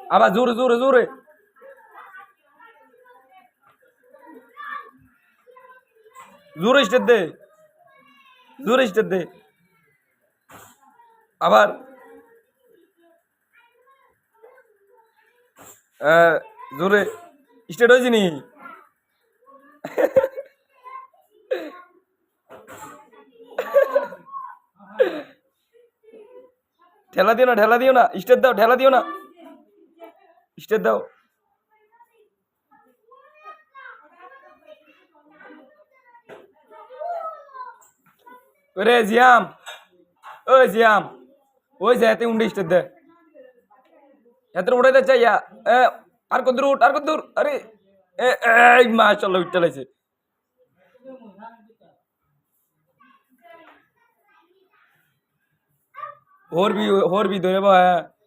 আবার জোরে জোরে জোরে জোরে স্টেপ দে জোরে স্টেপ দে আবার জোরে স্টেট হয়েছে নি ঠেলা দিও না ঠেলা দিও না স্টেপ দাও ঠেলা দিও না স্টেপ দাও ওরে জিয়াম ওই জিয়াম ওই যে এতে উন্ডে স্টেপ দে এত উড়াই যাচ্ছে ইয়া আর কত দূর আর কত দূর আরে এই মাশাআল্লাহ উঠতে और भी धरे है